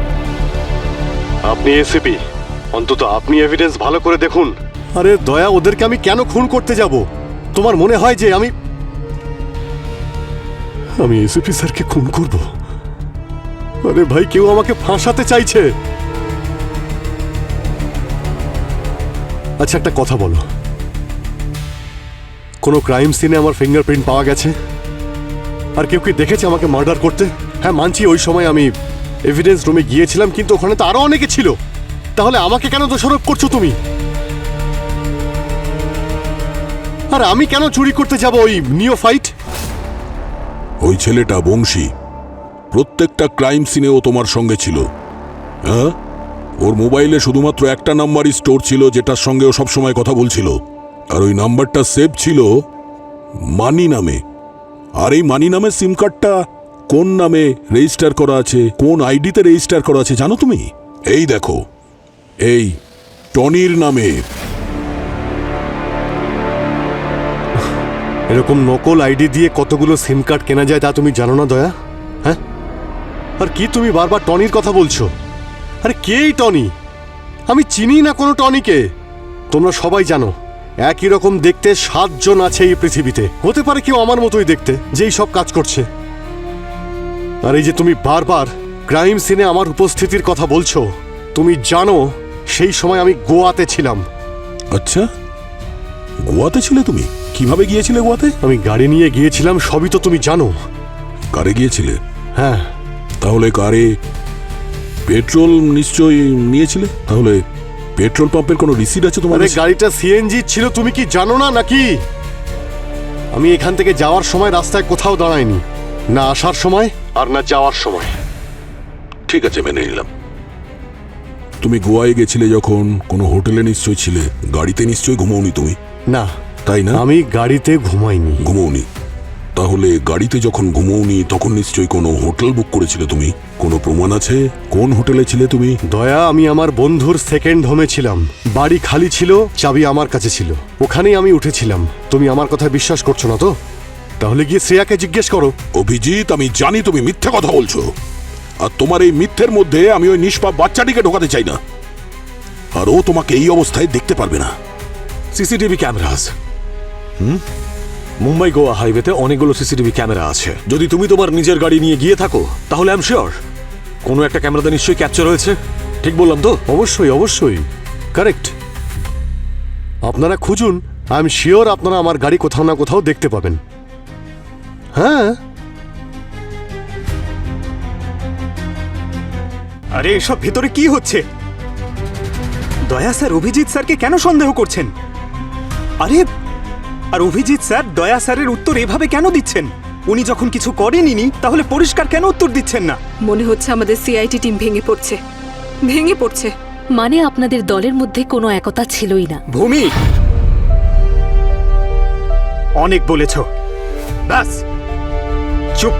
আপনি এসিপি, অন্তত আপনি এভিডেন্স ভালো করে দেখুন। আরে দয়া, ওদেরকে আমি কেন খুন করতে যাব? তোমার মনে হয় যে আমি এসিপি স্যারকে খুন করব? আরে ভাই, কেউ আমাকে ফাঁসাতে চাইছে। আচ্ছা, একটা কথা বলো, কোনো ক্রাইম সিনে আমার ফিঙ্গারপ্রিন্ট পাওয়া গেছে? আর কেউ কি দেখেছে আমাকে মার্ডার করতে? হ্যাঁ মানছি, ওই সময় আমি এভিডেন্স রুমে গিয়েছিলাম, কিন্তু ওখানে তো আরো অনেকে ছিল। তাহলে আমাকে কেন দোষারোপ করছো তুমি? আর আমি কেন চুরি করতে যাব ওই নিওফাইট? ওই ছেলেটা বংশী প্রত্যেকটা ক্রাইম সিনেও তোমার সঙ্গে ছিল। হ্যাঁ, ওর মোবাইলে শুধুমাত্র একটা নাম্বারই স্টোর ছিল, যেটার সঙ্গে ও সবসময় কথা বলছিল, আর ওই নাম্বারটা সেভ ছিল মানি নামে। আর এই মানি নামের সিম কার্ডটা কোন নামে রেজিস্টার করা আছে, কোন আইডিতে রেজিস্টার করা আছে জানো তুমি? এই দেখো, এই টনির নামে। এরকম নকল আইডি দিয়ে কতগুলো সিম কার্ড কেনা যায় তা তুমি জানো না দয়া? হ্যাঁ, আর কি তুমি বারবার টনির কথা বলছো? আরে কে এই টনি? আমি চিনি না কোনো টনিকে। তোমরা সবাই জানো একই রকম দেখতে 7 জন আছে এই পৃথিবীতে। হতে পারে কেউ আমার মতোই দেখতে, যেই সব কাজ করছে। আর এই যে তুমি বারবার ক্রাইম সিনে আমার উপস্থিতির কথা বলছো, তুমি জানো সেই সময় আমি গোয়াতে ছিলাম। আচ্ছা, গোয়াতে ছিলে তুমি? কিভাবে গিয়েছিলে গোয়াতে? আমি গাড়ি নিয়ে গিয়েছিলাম, সবই তো তুমি জানো। কারে গিয়েছিলে? হ্যাঁ। তাহলে কারে পেট্রোল নিশ্চয়ই নিয়েছিলে? তাহলে পেট্রোল পাম্পের কোনো রিসিট আছে তোমার? আরে গাড়িটা সিএনজি ছিল, তুমি কি জানো না নাকি? আমি এখান থেকে যাওয়ার সময় রাস্তায় কোথাও দাঁড়াইনি, না আসার সময় আর না যাওয়ার সময়। ঠিক আছে, মেনে নিলাম। তুমি গোয়ায় গেছিলে যখন কোনো হোটেলে নিশ্চয়ই ছিলে, গাড়িতে নিশ্চয়ই ঘুমোওনি তুমি? না। তাই না? আমি গাড়িতে ঘুমাইনি। ঘুমোওনি? তাহলে গাড়িতে যখন ঘুমোওনি তখন নিশ্চয়ই কোনো হোটেল বুক করেছিলে তুমি? কোনো প্রমাণ আছে কোন হোটেলে ছিলে তুমি? দয়া, আমি আমার বন্ধুর সেকেন্ড হোমে ছিলাম। বাড়ি খালি ছিল, চাবি আমার কাছে ছিল, ওখানেই আমি উঠেছিলাম। তুমি আমার কথা বিশ্বাস করছো না তো? তাহলে গিয়ে শ্রেয়াকে জিজ্ঞেস করো। অভিজিৎ, আমি জানি তুমি মিথ্যে কথা বলছো, আর তোমার এই মিথ্যের মধ্যে আমি ওই নিষ্পাপ বাচ্চাটিকে ঢোকাতে চাই না। আর ও তোমাকে এই অবস্থায় দেখতে পারবে না। CCTV cameras. মুম্বাই গোয়া হাইওয়েতে অনেকগুলো সিসিটিভি ক্যামেরা আছে। যদি তুমি তোমার নিজের গাড়ি নিয়ে গিয়ে থাকো তাহলে আই এম শিওর কোনো একটা ক্যামেরাতে নিশ্চয়ই ক্যাপচার হয়েছে। ঠিক বললাম তো? অবশ্যই, অবশ্যই কারেক্ট। আপনারা খুঁজুন, আই এম শিওর আপনারা আমার গাড়ি কোথাও না কোথাও দেখতে পাবেন। হ্যাঁ। আরে এসব ভেতরে কি হচ্ছে? দয়া স্যার অভিজিৎ স্যারকে কেন সন্দেহ করছেন? আরে, আর অভিজিৎ স্যার দয়া স্যারের উত্তর এভাবে কেন দিচ্ছেন? উনি যখন কিছু করেনি তাহলে পরিষ্কার কেন উত্তর দিচ্ছেন না? মনে হচ্ছে আমাদের সিআইটি টিম ভেঙে পড়ছে, ভেঙে পড়ছে। মানে আপনাদের দলের মধ্যে কোনো একতা ছিলই না। ভূমি, অনেক বলেছ, ব্যাস চুপ।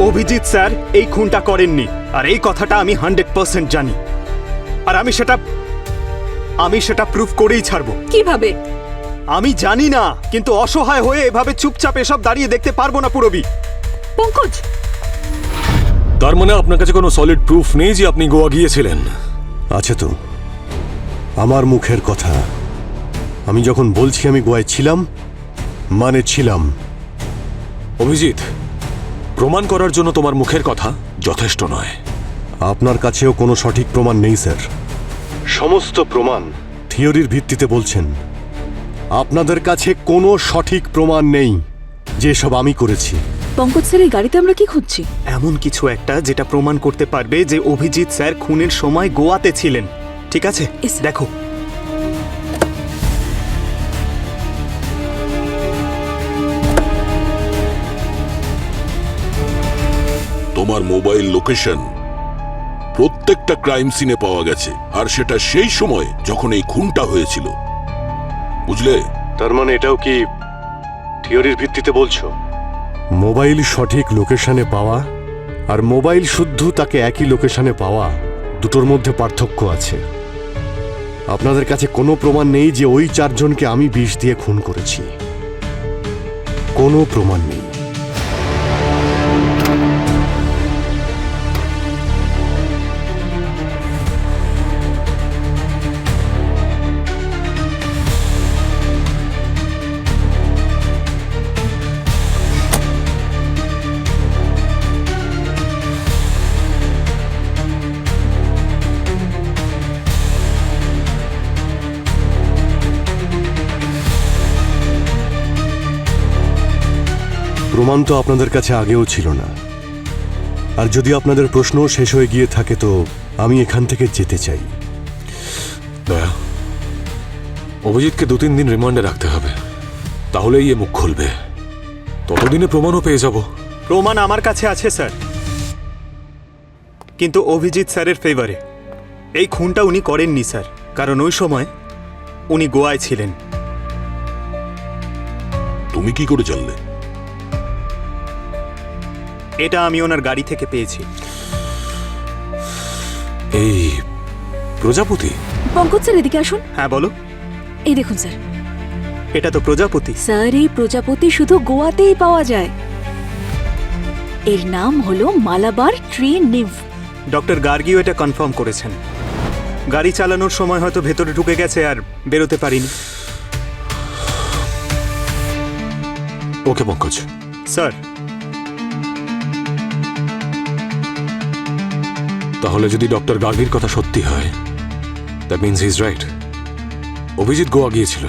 অভিজিৎ স্যার এই খুনটা করেননি, আর এই কথাটা আমি 100% জানি। আর আমি সেটা প্রুফ করেই ছাড়বো। কিভাবে? আমি জানি না, কিন্তু অসহায় হয়ে এভাবে চুপচাপ এসব দাঁড়িয়ে দেখতে পারবো না পুরবি। পঙ্কজ, তার মানে আপনার কাছে কোনো সলিড প্রুফ নেই যে আপনি গোয়া গিয়েছিলেন? আছে তো, আমার মুখের কথা। আমি যখন বলছি আমি গোয়ায় ছিলাম, মানে ছিলাম। অভিজিৎ, প্রমাণ করার জন্য তোমার মুখের কথা যথেষ্ট নয়। আপনার কাছেও কোনো সঠিক প্রমাণ নেই স্যার। সমস্ত প্রমাণ থিওরির ভিত্তিতে বলছেন। আপনাদের কাছে কোনো সঠিক প্রমাণ নেই যে সব আমি করেছি। পঙ্কজ স্যার, এই গাড়িতে আমরা কি খুঁজছি? এমন কিছু একটা যেটা প্রমাণ করতে পারবে যে অভিজিৎ স্যার খুনের সময় গোয়াতে ছিলেন। ঠিক আছে, দেখো। তোমার মোবাইল লোকেশন প্রত্যেকটা ক্রাইম সিনে পাওয়া গেছে, আর সেটা সেই সময় যখন এই খুনটা হয়েছিল, বুঝলে? তার মানে এটাও কি থিওরির ভিত্তিতে বলছো? মোবাইল সঠিক লোকেশনে পাওয়া আর মোবাইল শুদ্ধ তাকে একই লোকেশনে পাওয়া, দুটোর মধ্যে পার্থক্য আছে। আপনাদের কাছে কোনো প্রমাণ নেই যে ওই 4 জনকে আমি বিষ দিয়ে খুন করেছি। কোনো প্রমাণ নেই। প্রমাণ তো আপনাদের কাছে আগেও ছিল না, আর যদি আপনাদের প্রশ্ন শেষ হয়ে গিয়ে থাকে তো আমি এখান থেকে যেতে চাই। দয়া, অভিজিৎকে 2-3 দিন রিমান্ডে রাখতে হবে, তাহলেই এ মুখ খুলবে। ততদিনে প্রমাণও পেয়ে যাব। প্রমাণ আমার কাছে আছে স্যার। কিন্তু অভিজিৎ স্যারের ফেভারে। এই খুনটা উনি করেননি স্যার, কারণ ওই সময় উনি গোয়ায় ছিলেন। তুমি কি করে জানলে? এটা আমি ওনার গাড়ি থেকে পেয়েছি। এই প্রজাপতি? পঙ্কজ স্যার এদিকে আসুন। হ্যাঁ বলো। এই দেখুন স্যার, এটা তো প্রজাপতি। স্যার এই প্রজাপতি শুধু গোয়াতেই পাওয়া যায়। এর নাম হলো মালাবার ট্রি নিম্ফ। ডক্টর গার্গিও এটা কনফার্ম করেছেন। গাড়ি চালানোর সময় হয়তো ভেতরে ঢুকে গেছে আর বেরোতে পারিনি। ওকে পঙ্কজ। স্যার, তাহলে যদি ডক্টর গার্গির কথা সত্যি হয়, that means he is right. Abhijit Goa গিয়েছিল।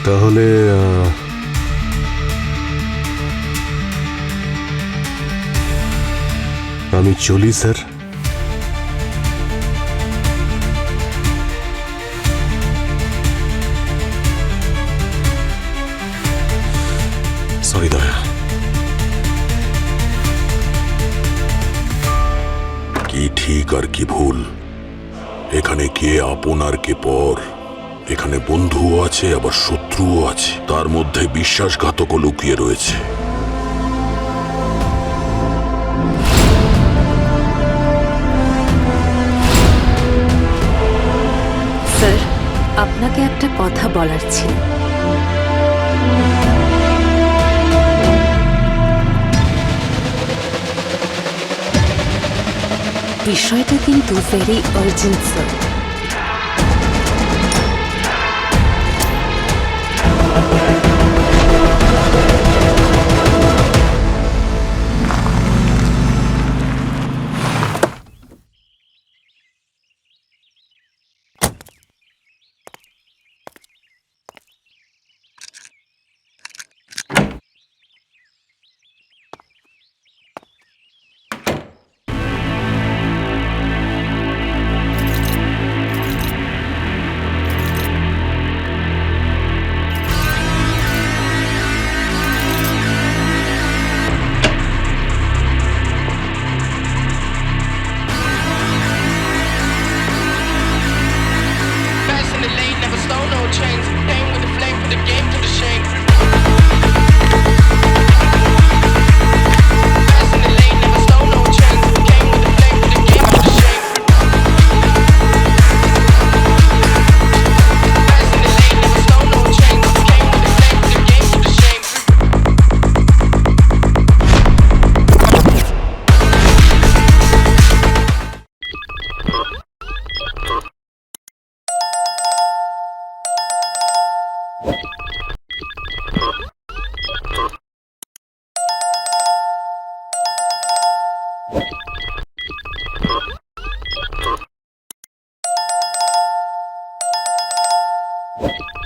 তাহলে আমি চলি স্যার। সরি দয়া। কি ঠিক আর কি ভুল, এখানে কে আপন আর কে পর, এখানে বন্ধুও আছে আবার শত্রুও আছে, তার মধ্যে বিশ্বাসঘাতকও লুকিয়ে রয়েছে। স্যার, আপনাকে একটা কথা বলার ছিল। বিষয়টা কিন্তু ভেরি আর্জেন্ট স্যার। you